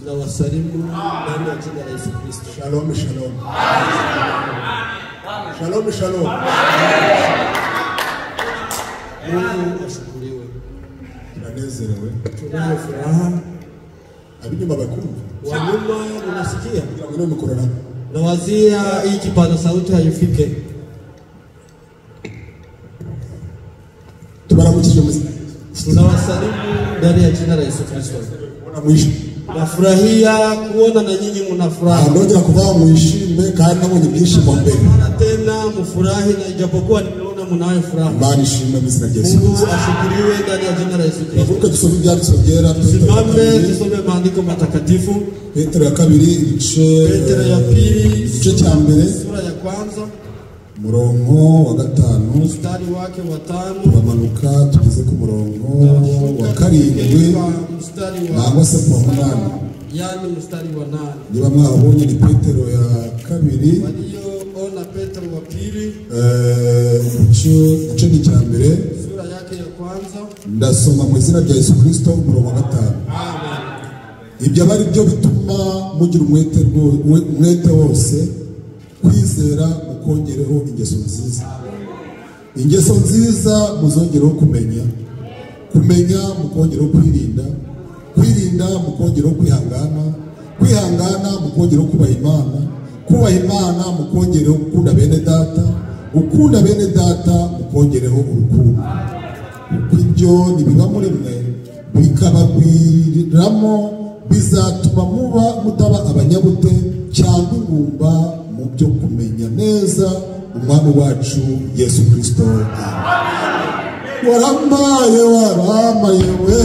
Tunawasalimu ndani ya jina la Yesu Kristo. Shalom, shalom. Shalom, shalom. Mungu ashukuriwe. Tunanezerewe. Tunayo furaha. Abinyuma bakumva. Wanyuma unasikia? Ngine mkorana. Nawazia hii kipaza sauti haifike. Tubaramukije muziki. Tunawasalimu ndani ya jina la Yesu Kristo. Mwishi. Nafurahia kuona na nyinyi mnafurahi. Ndoja kuvaa mwishime kandi nabonye byishimo mbere. Tena mfurahi na ijapokuwa nimeona mnayo furaha. Imana ishimwe mizina rya Yesu. Mungu ashukuriwe ndani ya jina la Yesu Kristo. Bavuga tusome ibyanditswe byera. Simame tusome maandiko matakatifu. Petero ya kabiri igice. Petero ya pili igice cya mbere. Sura ya kwanza. Murongo wa 5. Mstari wake wa 5. Turamanuka tugeze ku murongo wa 7. Nangwa se ku 8. Yani mstari wa 8. Niba mwabonye ni Petero ya kabiri. Walioona Petero wa pili. Igice ni cya mbere. Sura yake ya kwanza. Ndasoma mu izina rya Yesu Kristo umurongo wa 5. Amen. Ibyo bari byo bituma mugira umwete wose kwizera mukongereho ingeso nziza. Ingeso nziza muzongereho kumenya mukongereho kwirinda mukongereho kwihangana mukongereho kubaha Imana mukongereho gukunda bene data mukongereho urukundo. Ibyo nibiba muri mwe bikabagwiriramo bizatuma mutaba abanyabute cyangwa ingumba mu byo kumenya neza umwami wacu Yesu Kristo. Waramaye we.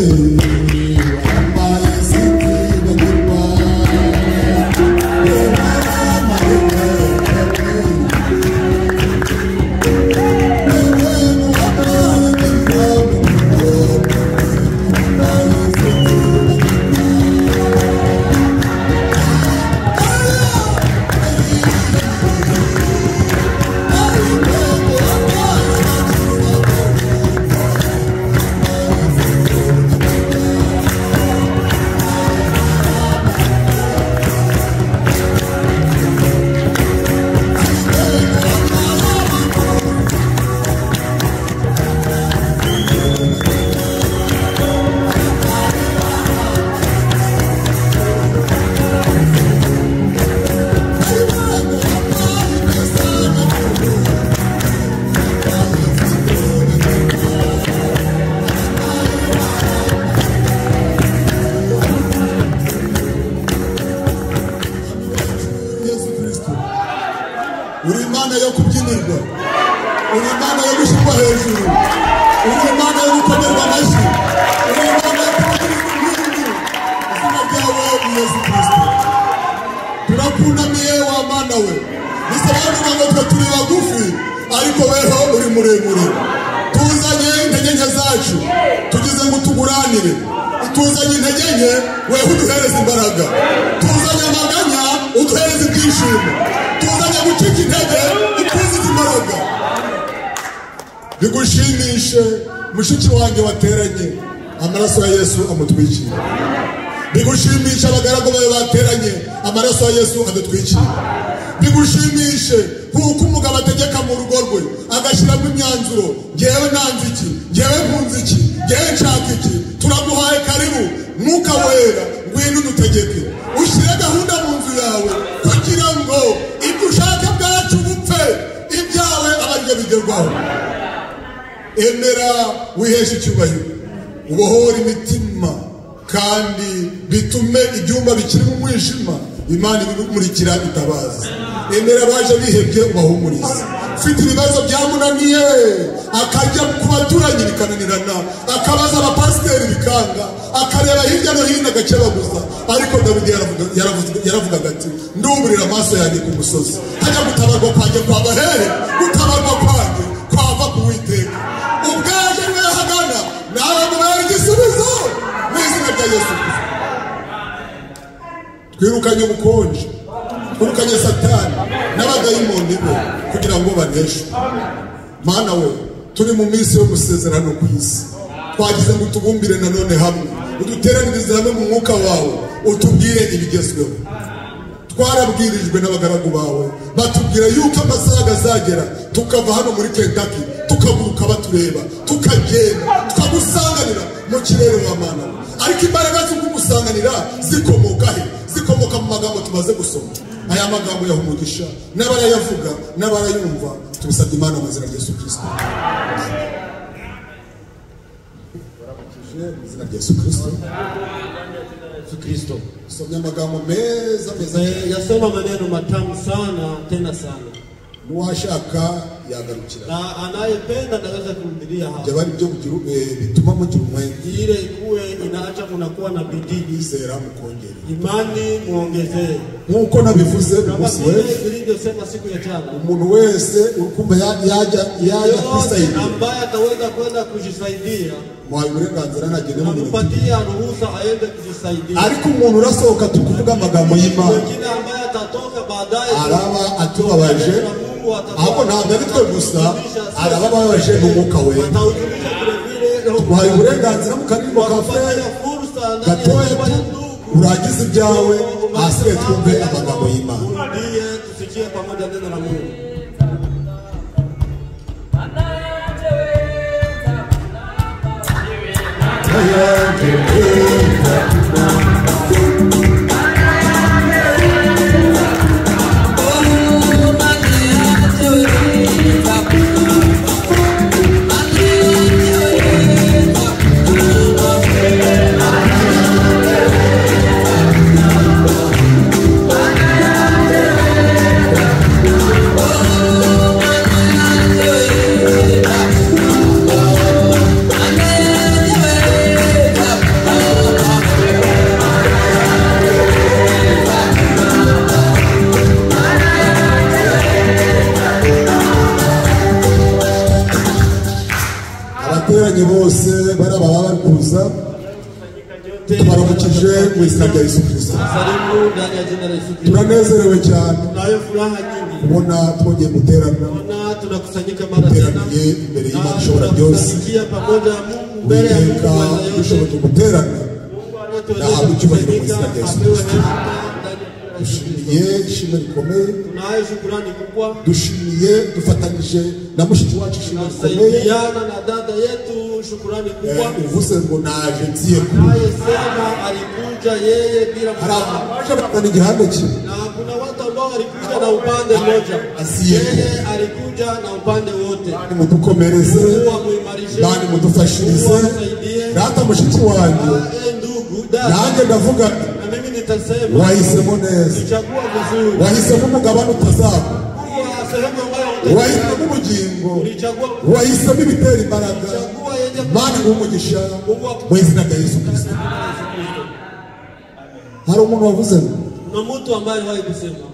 Uri Imana yo kubyinirwa, uri Imana yo gushyirwa hejuru, uri Imana yo gukomerwa amashyi, uri Imana yo kubagirirwa ibintu. Izina ryawe ni Yesu Kristo. Turakunamiye wa Mana we. Bisobanura ngo twe turi bagufi ariko weho uri muremure. Tuzanye intege nke zacu tugize ngo tuguranire. Tuzanye intege nke weho uduhereza imbaraga. Tuzanye amaganya uduhereza ibyishimo. Tuzanye gucika intege utuzize imbaraga. Bigushimishe mushiki wanjye wateranye amaraso ya Yesu amutwikira. Bigushimishe abagaragu bawe bateranye amaraso ya Yesu adutwikira. Bigushimishe kuko umugabo ategeka mu rugo rwe agashyiramo imyanzuro, ngewe nanze iki, ngewe nkunze iki, ngewe nshaka iki. Turaguhaye karibu Mwuka Wera, ngwino udutegeke, ushyire gahunda mu nzu yawe kugira ngo ibyo ushaka bwacu bupfe, ibyawe abaryo bigerwaho. Emera wiheshe icyubahiro, ubohore imitima kandi bitume ibyumba bikiri mu mwijima Imana ibimurikira itabaza. Emera baje bihebye ubahumurize. Ufite ibibazo byamunaniye akajya ku baturanyi bikananirana, akabaza abapasiteri bikanga, akareba hirya no hino agakebaguza. Ariko Dawidi yaravugaga ati nduburira amaso yanjye ku musozi, hajya gutabarwa kwanjye kwa bahere, gutabarwa kwanjye kwava ku Uwiteka. Ubwaje niwe hagana nawe mubere igisubizo mu izina rya Yesu Kristo. Twirukanye ubukonje, twirukanye Satani n'abadayimoni be kugira ngo baneshe. Mana we, turi mu minsi yo gusezerano ku isi, twagize ngo tubumbire nanone hamwe, uduteranirize hamwe mu mwuka wawe, utubwire ibigezweho. Twarabwirijwe n'abagaragu bawe batubwira yuko amasaha azagera tukava hano muri Kentucky tukaguruka batureba tukagenda tukagusanganira mu kirere wa Mana. Ariko imbaraga zo kugusanganira zikomoka he? Zikomoka mu magambo tumaze gusoma. Aya magambo yahumugisha n'abarayavuga n'abarayumva tubisabye Imana mu izina rya Yesu Kristo. Mu izina rya Yesu Kristo. Kristo. Somya magambo meza meza. Yasoma maneno matamu sana tena sana. Nuwashaka yagarukira. Na anayependa anaweza kurudia hapa. Jabari byo bituma mugira umwenge. Ile ikuwe inaacha kunakuwa na bidii. Izera mukongere. Imani muongezee. Nkuko nabivuze umunsi wese. Nilivyosema siku ya jana. Umuntu wese urukumva yaja kwisaidia. Ambaye ataweza kwenda kujisaidia. Mwaye uburenganzira nagende mu bintu. Mupatia ruhusa aende kujisaidia. Ariko umuntu urasohoka tukuvuga amagambo y'Imana. Wengine ambaye atatoka baadaye araba atubabaje. Ahubwo ntabwo ari twe gusa araba babaje n'umwuka we. Mwaye uburenganzira mu karirimbo ka Frere gatoya uragize ibyawe asigaye twumve amagambo y'Imana. Tusikie pamoja neno la Mungu. Bose baraba bakuza tubaramukije mu izina rya Yesu Kristo. Turanezerewe cyane kubona twongeye guterana imbere y'Imana ishobora byose. Uwiteka dushoboye guterana nahabwa icyubahiro mu izina rya Yesu Kristo. Dushimiye ishimwe rikomeye, dushimiye dufatanyije na mushiki wacu ishimwe rikomeye. Uvuze ngo naje nziye alikuja yeye bila mwana igihande cye. Na kuna watu ambao walikuja na upande mmoja, yeye alikuja na upande wote. Mudukomereze, bani mudufashirize. Data mushiki wanjye, nanjye ndavuga wahisemo neza, wahisemo umugabane utazaba, wahisemo ubugingo, wahisemo ibitera imbaraga. Mani umugisha mu izina rya Yesu Kristo. Hari umuntu wavuze ngo na mtu ambaye wahi kusema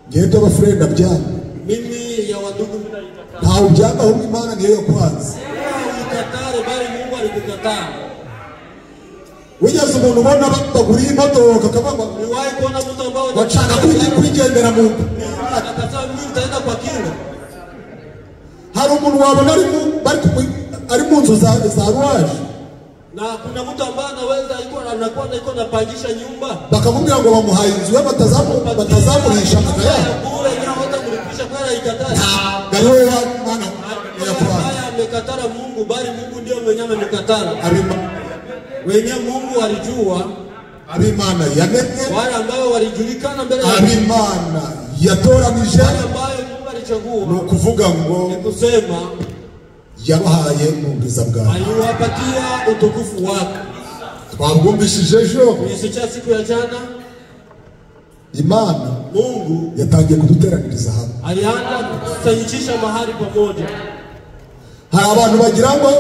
ngende abafrenda byanga mimi ya wandugu nta ubyanga ahubwo Imana niyo yakwanze. Ukatare bali Mungu alikukataa. Wigeze umuntu ubona baguriye imodoka akavuga niwahi kuona mtu ambao wacana kwigendera mu akataka mimi utaenda kwa kinga. Hari umuntu wabona ari mu nzu za ruwaje, na kuna mtu ambaye anaweza anakuwa anapangisha nyumba bakamubwira ngo bamuhaye inzu we batazamurisha akaya bure ina hata kulipisha kwa ikatara. Gariwe Imana yakwanze. Amekatara Mungu, bali Mungu ndio mwenye amekatara. Wenye Mungu alijua, abimana yamenye, wale ambao walijulikana mbele ya abimana yatoranije, wale ambao Mungu alichagua. No kuvuga ngo ni kusema yabahaye mu bwiza bwawe, aliwapatia utukufu wake. Twabwumvishije ejo isicha siku ya jana, Imana Mungu yatangiye kuduteraniriza hamwe, alianza kutusanyisha mahali pamoja. Hari abantu bagira ngo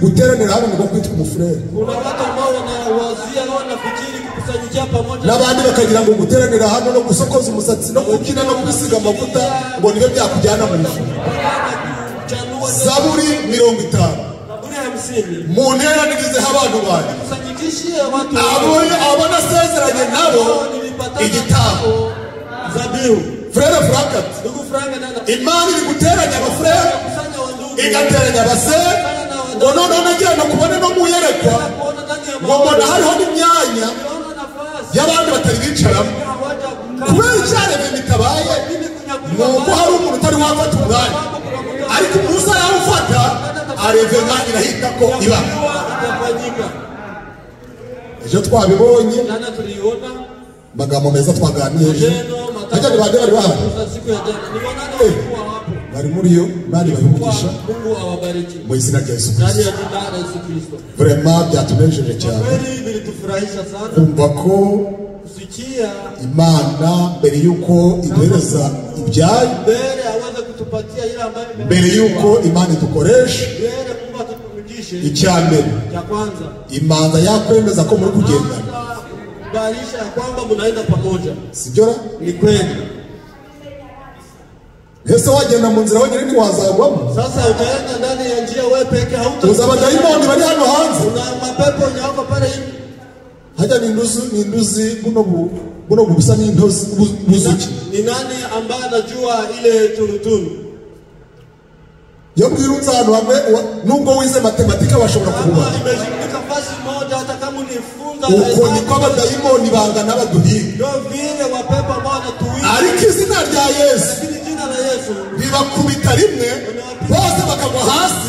guteranira hamwe ngo kwitwa umufurere. Kuna watu ambao wanawazia wanafikiri kukusanyika pamoja, n'abandi bakagira ngo guteranira hamwe no gusokoza umusatsi no kubyina no kwisiga amavuta ngo nibyo byakujyana mu ijuru. Zaburi 50 mu nteranirize abantu bari abo nasezeranye nabo igitabo zabihu. Frere Frankat, Imana iri guteranya abafrere igateranya abasere ngo none nagira no kubona no muyerekwa ngo mbona hariho n'imyanya nuko hari umuntu utari wafata umwanya ariko Musa yawufata areve mwanya irahita ko iba ejo twabibonye magambo meza twaganiriye hajya ni bande bari bahari bari muri yo bari babimugisha mu izina rya Yesu Kristo vraiment byatunejeje cyane kumva ko Imana mbere yuko iduhereza ibyayo mbere yuko Imana idukoresha icyambere Imana yakwemeza ko muri kugendana barisha kwamba mnaenda pamoja sijora ni kweli Yesu wagenda mu nzira wagire ni wazagwamo sasa utaenda ndani ya njia wewe peke hauta uzaba daimoni bari hano hanze na mapepo nyako pale hivi haja ni nduzi buno bubusa ni ndozi buzuki ni nani ambaye anajua ile tunutunu yabwirunza hano hamwe nubwo wize matematika bashobora kububa imeshindika fasi moja hata kama unifunga uko ni kwa daimoni bangana baduhiga ndio vile wapepo ambao wanatuwinda ariko izina rya Yesu jina la Yesu bibakubita rimwe bose bakagwa hasi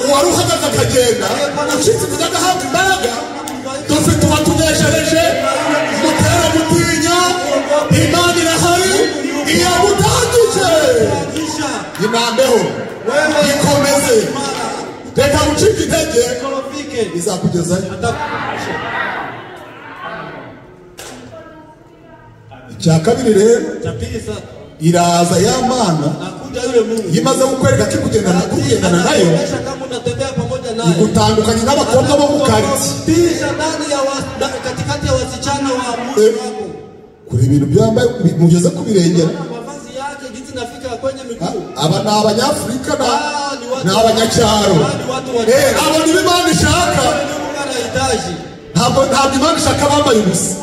uwaruhagaze akagenda ushitse kujaga hafi imbaraga dufite uwatuneshereje mutera mutinya Imana irahari iyagutangije inambeho ikomeze reka ucike intege izakugezayo icya kabiri rero iraza ya Mana yimaze gukwereka ko kugendana nayo igutandukanye n'abakobwa bo mu karitsiye katikati ya wasichana wa Mungu wako kuri ibintu byambaye mugeze kubirengera mavazi yake jinsi nafika kwenye miguu aba ni Abanyafrika na abanyacyaro abo ni Imana ishaka ntabwo Imana ishaka bambaye ubusa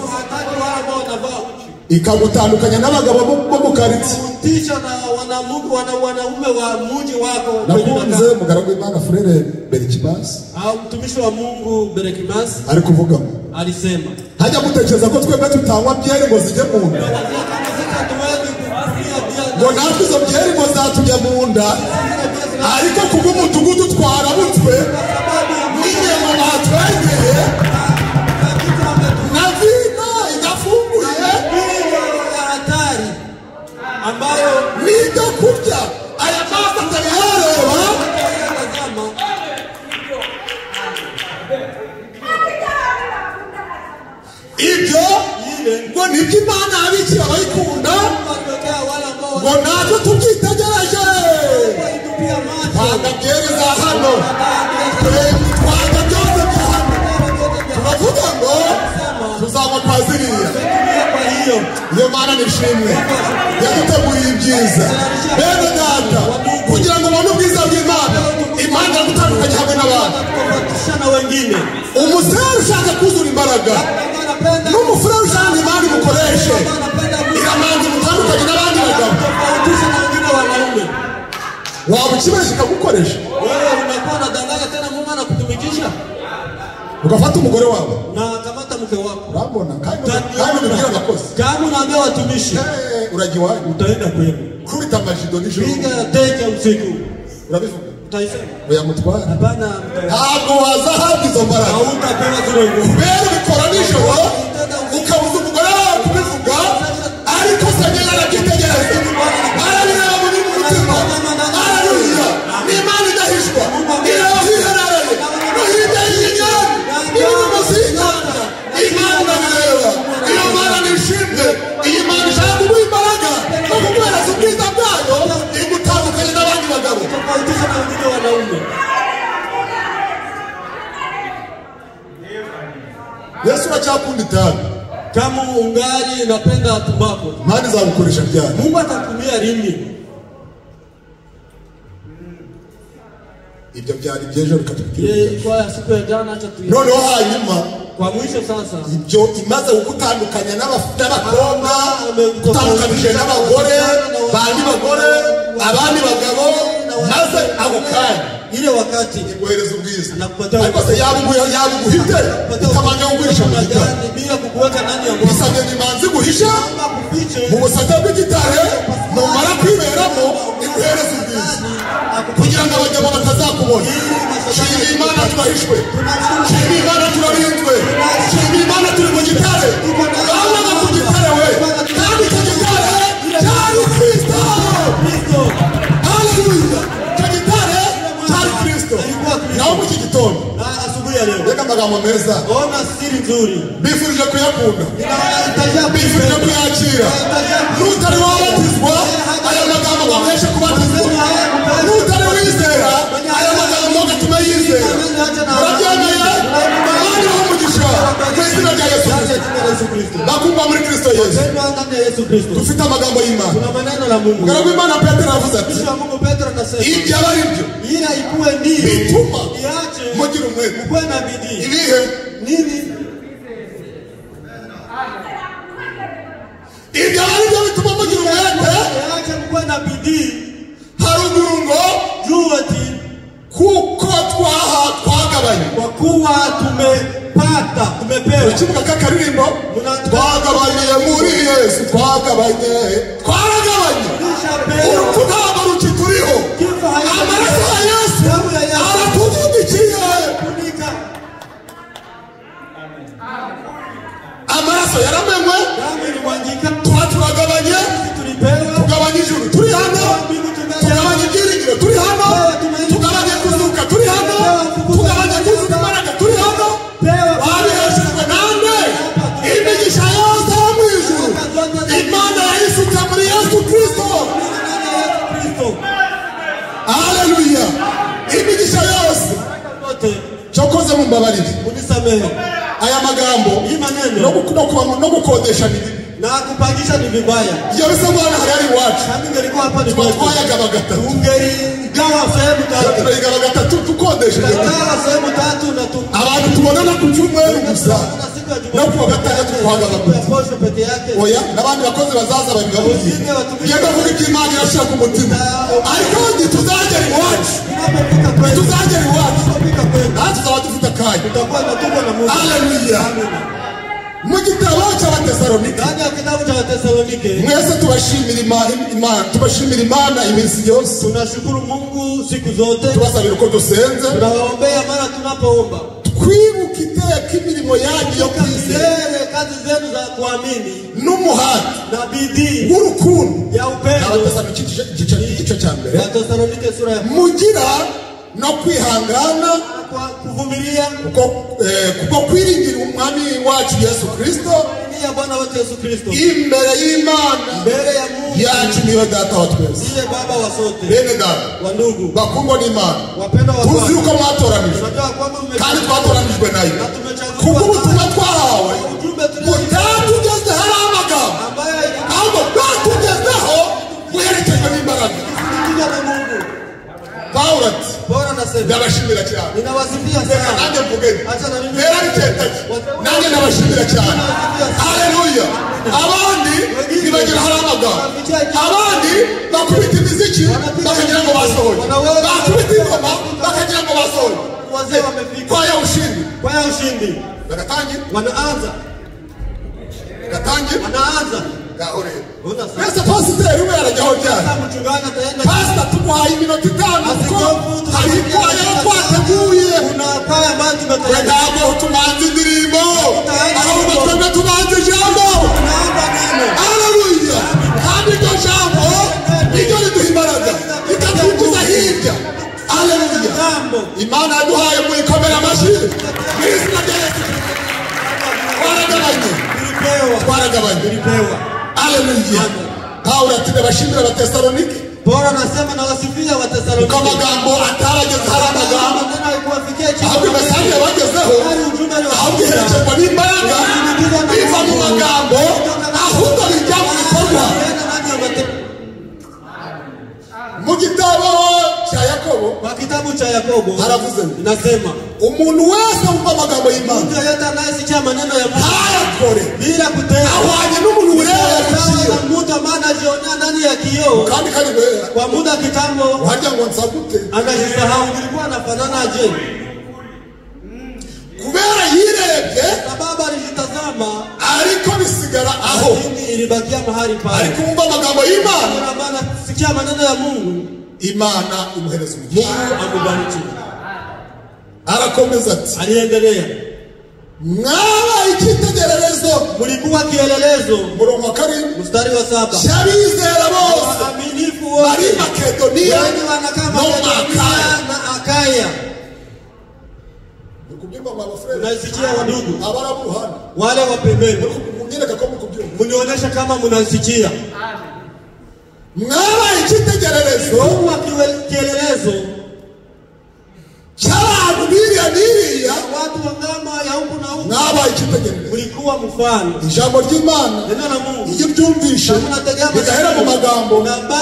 ikagutandukanya n'abagabo bo mu karitsiye tisha na wanaume wa mji wako nakunze mugaragu w'Imana Frere Berkimas mtumishi wa Mungu Berkimas ari kuvuga alisema hajya gutekereza ko twebwe tutanywa byeri ngo zijye mu nda ngo natwe izo byeri ngo zatujya mu nda ariko kubw'umudugudu twarabutswe n'inyama batwegeye na vino igafunguye hatari ambayo nibyo kurya aya mazi atareba ibyo ngo nibyo Imana yabikira abayikunda ngo natwe tubyitegereje twanga byeri za hano twanga byose bya hano turavuga ngo tuzaba kwa ziriya iyo Mana nishimwe yaduteguriye ibyiza bene data kugira ngo ubone ubwiza bw'Imana Imana yagutandukanye hamwe n'abantu umusore ushaka kuzura imbaraga n'umufure ushaka Imana imukoreshe iramanza imutandukanye n'abandi bagabo waba ukibeshya ikagukoresha ugafata umugore wawe na kamata mke wako urabona kandi ubibwira abakozi kama unaambia watumishi urajya iwanyu utaenda kwenu kubita amajido nijoro piga teke usiku urabivuga utaisema oya mutwara hapana ntabwo wazahabwa izo mbaraga hautapewa zile nguvu mbere ubikora nijoro ukabuza umugore wawe kubivuga ariko Samweli arabyitegereza arabireba muri mutima araruhira n'Imana idahishwa ireba hiherereye no hirya y'inyanja iri munsi y'inyanja Imana irabireba iyo Mana nishimwe iyi Mana ishaka kuguha imbaraga no kuguhereza ubwiza bwayo igutandukanye n'abandi bagabo tofautisha na wengine wanaume Yesu aracyakunda itabi kama ungali unapenda tumbaku Imana izagukoresha ryari Mungu atakutumia lini ibyo byari byejo bikatubwira kwa siku ya jana acha tu noneho hanyuma kwa mwisho sasa ibyo imaze gutandukanya n'abakobwa gutandukanyije n'abagore bandi bagore abandi bagabo maze ako kanya ile wakati iguhereza ubwiza anakupatia ariko se yabuguhite ukamanya kugurisha mu gitare bila kukuweka ndani ya mwamba bisabye imanzi guhisha mu busate bw'igitare numara kwibera turahishwe, shima Imana turarinzwe, shima Imana turi mu gitare, abana ku gitare we, kandi icyo gitare cyari Kristo. Haleluya, icyo gitare cyari Kristo. Naho mu iki gitondo reka amagambo meza bifurije kuyakunda, bifurije kuyakira. N'utari wabatizwa aya magambo aguheshe kubatizwa, n'utari wizera aya magambo agatuma yizera. Murabyemeye? Imana ibahe umugisha mu izina rya Yesu Kristo. Bakumva muri Kristo Yesu dufite amagambo y'Imana. Umugaragu w'Imana Petero aravuze ati ibyo aba ari byo bituma mugira umwete. Ibihe ibyo aba ari byo bituma mugira umwete. Haruguru ngo kuko twagabanye, kwa kuwa tumepewa. Ukivuga k'akaririmbo twagabanye muri Yesu, twagabanye, twaragabanye. Urupfu ntabwo rukituriho, amaraso ya Yesu aratuvugikiye. Amaraso yaramenwe, turagabanye, tugabanye ijuru turi hano, tugabanye ibyiringiro turi hano, tugabanye kuzuka turi hano, tugabanye kuzuka imbaraga turi hano. Wabiheshejwe nande imigisha yose yo mu ijuru Imana yayisutse muri Yesu Kristo. Haleluya, imigisha yose. Cyokoze mumbabarire aya magambo no gukodesha na kupangisha ni vibaya. Iyo bisa mwana hari iwacu kandi ngelikuwa hapa ni twayagaba gatatu, ungeligawa sehemu tatu, twayagaba gatatu tukodesha sehemu tatu na abantu tubonana ku cyumweru gusa no kuwa gatandatu twagaba posho peke yake. Oya, n'abandi bakozi bazaza babigaburiye yego vuga ko Imana irashaka ku mutima, ariko ndi tuzagera iwacu, tuzagera iwacu natwe tuzaba dufite akanya. Haleluya. Mu gitabo cy'Abatesalonike, mwese tubashimira Imana iminsi yose. Tunashukuru Mungu siku zote, tubasabira uko dusenze, tunawaombea mara tunapoomba, twibuka iteka imirimo yanyu yo kwizera, kazi zenu za kuamini n'umuhati na bidii w'urukundo ya upendo. Abatesalonike igice cya mbere, Abatesalonike sura ya mugira no kwihangana, kuvumilia kuko kwiringira umwami wacu Yesu Kristo, Bwana wetu Yesu Kristo, imbere y'Imana, mbele ya Mungu yacu niyo data wa twese, ndiye baba wa sote. Bene data wa ndugu bakundwa n'Imana, wapendwa wa tuzi uko mwatoranijwe kandi twatoranijwe nayo kuko ubutumwa twahawe butatugeze hari amagambo, ahubwo bwatugezeho buherekejwe n'imbaraga. Pawulo ati ndabashimira cyane, ninawasifia sana. nanjye mvugeni rero ariketaki nanjye ndabashimira cyane. Haleluya. Abandi nibagira hari amagambo, abandi bakubita imiziki bakagira ngo basohoye, bakubita ingoma bakagira ngo basohoye. Kwaya ushindi wanaanza Ese pasiteri we arajyaho ryari? Pasita tumuhaye iminota 5 kuko hari kwaya twateguye. Ntabwo tumanza indirimbo, ahubwo twebwe tumanza ijambo. Haleluya. Kandi iryo jambo niryo riduha imbaraga rikatwinjiza hirya. Haleluya. Imana yaduhaye muyikomera amashyi mu izina rya Yesu. Twaragabanye. Haleluya. Pawulo ati ndabashimira Abatesalonike. Paulo anasema na wasifia Watesalonike, kama magambo atarageze hari amagambo ahubwo mesaje yabagezeho ahubwo iherekezwa n'imbaraga biva mu magambo ahubwo bijya mu bikorwa. Mu gitabo cya Yakobo, kwa kitabu cha Yakobo haravuze inasema umuntu wese wumva amagambo y'Imana, mtu yeyote anayesikia maneno ya Mungu ntayakore bila kutenda, ahwanye n'umuntu ureba sawa na mtu ambaye anajionea ndani ya kioo kandi wera kwa muda kitambo, wajya ngo nsagute anajisahau nilikuwa nafanana aje, kubera yirebye sababu alijitazama ariko bisigara aho, ilibakia mahali pale. ariko umva amagambo y'Imana, maana sikia maneno ya Mungu, Imana imuhereza umugisha. Mungu akubariki. arakomeza ati, aliendelea, mwaba icyitegererezo, mlikuwa kielelezo, murongo wa karindwi, mstari wa 7, cy'abizera bose waaminifu bari wote Makedonia wenye wanakaa no Makedonia na Akaya. Nikubyimba mwa frere, Unasikia wandugu, abarabuhana wale wa pembeni, munyereka ko mukubyumva, mnionyesha kama mnasikia. mwaba icyitegererezo, Kuwa kielelezo cy'abantu biriya n'iriya, watu wa ngama ya huku na huku, mwaba icyitegererezo. mlikuwa mfano. Ijambo ry'Imana Neno la Mungu iyo byumvishe bigahera mu magambo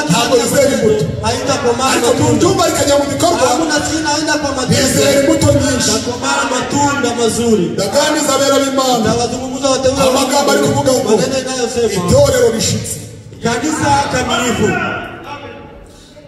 ntabwo bizera imbuto, haitakomaa ariko matunda. byumva bikajya mu bikorwa Hakuna china haina kwa bizera matendo, imbuto nyinshi. takomaa matunda mazuri. ndaganiriza abera b'Imana, Na wazungumza wateule amagambo ari kuvuga ngo maneno inayosema itorero rishitse kanisa kamilifu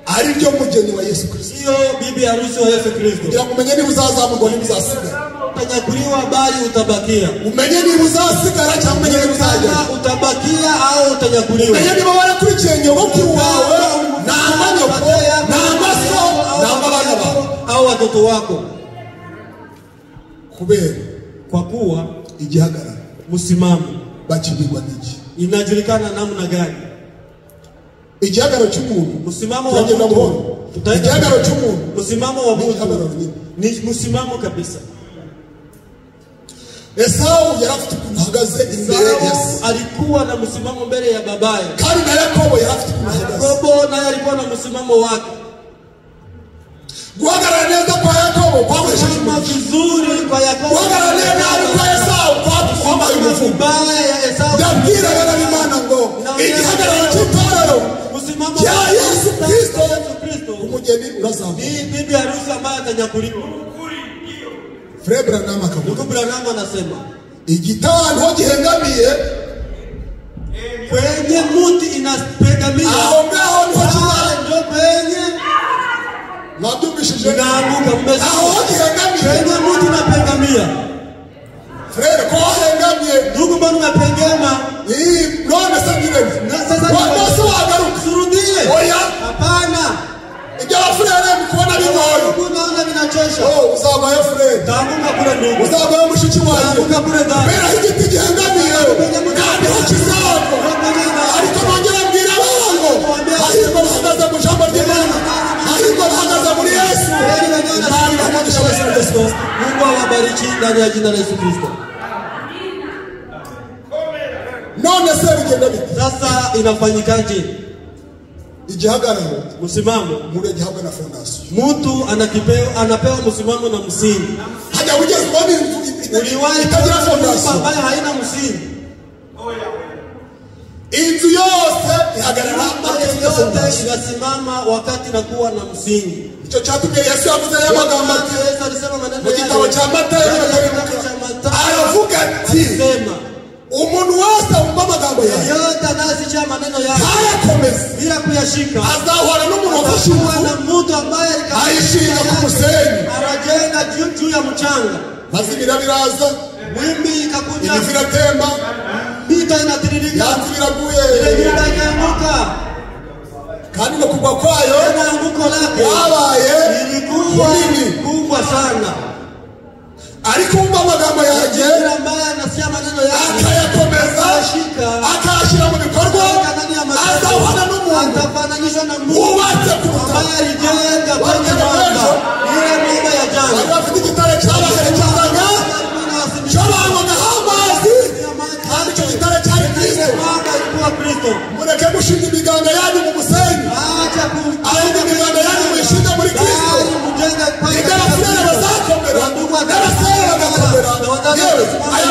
ari ryo mugeni wa Yesu Kristo, sio bibi harusi wa Yesu Kristo. kugira ngo umenye niba uzazamurwa niba uzasigara, Utanyakuliwa bali utabakia. umenye niba uzasigara cyangwa umenye niba uzajya, Kama utabakia au utanyakuliwa. umenye niba warakurikiye nyogokuru wawe namba nyoko namba so namba abana bawe, au watoto wako, kubera kwa kuwa igihagararo msimamo bakibirwa n'iki. inajulikana namna gani. Igihagararo cy'umuntu Msimamo wa turagenda mtu, buhoro. Igihagararo cy'umuntu msimamo wa igihagararo mtu nyine. ni msimamo kabisa. Esau yari afite ukuntu ahagaze imbere ya Esau se, alikuwa na msimamo mbele ya babaye. kandi na Yakobo yari afite ukuntu ahagaze. Yakobo naye alikuwa na msimamo wake. Guhagarara neza kwa Yakobo kwamuhesheje Kama umugisha, vizuri kwa Yakobo, guhagarara neza kwa Esau kwamuhaye umuvumo. vibaya ya Esau. Ndabwira abana b'Imana ngo igihagararo cy'itorero Msimamo cya Yesu Kristo, Yesu Kristo umugeni urazamuka. ni bibi harusi ambaye atanyakuliwa. Frere Branham akavuga, Ndugu Branham anasema igitanda aho gihengamiye kwenye muti inapegamia, aho ngaho niho kizajya. ndio kwenye Mwabyumvishije? inaanguka. Aho gihengamiye, Kwenye muti inapegamia. Frere ko wahengamiye, Ndugu, mbona unapegema? none se nyine Sasa wose wagaruka. surudie. Oya, Hapana. ibyo abafurere mukubona bigoye. Ndugu, naona vinachosha. Uzabayo Frere, Taanguka kule ndugu. uzabayo mushiki wanjye, Taanguka kule dada. kubera aho igiti gihengamiye kandi ho kizagwa. Ariko nongera mbwira abantu hahirwa bahagaze mu ijambo ry'Imana, hahirwa bahagaze muri Yesu. Imana iramugisha Yesu Kristo. Mungu awabariki ndani ya jina la Yesu Kristo. None se bigenda bite? Sasa inafanyikaje? Igihagararo Msimamo, muri gihabwa na fondasiyo. mtu anapewa msimamo na msingi. Hajya ugeze ubona inzu Uliwahi itagira kuona nyumba fondasiyo, ambayo haina msingi? inzu yose ihagarara Ambayo yote inasimama wakati nakuwa na msingi. icyo cyatumye Yesu yavuze y'amagambo ati Yesu alisema maneno mu gitabo cya Matayo aravuga ati, sema umuntu wese wumva amagambo yawe yote anayesikia maneno yake ntayakomeze bila kuyashika azahura n'umuntu wafashe atakuwa inzu na mtu ambaye ayishinga ku musenyi, anajenga juu ya mchanga, maze ibira biraza, wimbi ikakuja, imivu iratemba, mito inatiririka, yatsi biraguye, ile nyumba ikaanguka, kandi no kugwa kwayo na anguko lake yabaye ilikuwa munini. kubwa sana. Ariko umva amagambo yanjye Yule ambaye anasikia maneno yake akayakomeza akashika akayashyira mu bikorwa, azahura n'umuntu atafananishwa na Mungu wubatse ku butaka. ambaye alijenga kwenye mwamba, ile mwamba ya Bari jana. bafite igitare cyabaherekezaga cyabanywegaho amazi, kandi icyo gitare cyari Kristo. Mwamba ilikuwa Kristo. Mureke gushinga imiganda yanyu mu musenyi, Acha ahubwo imiganda yanyu muyishinga muri Kristo. kujenga Ibyo abafurere bazakomera n'abasore bagakomera. Yewe aya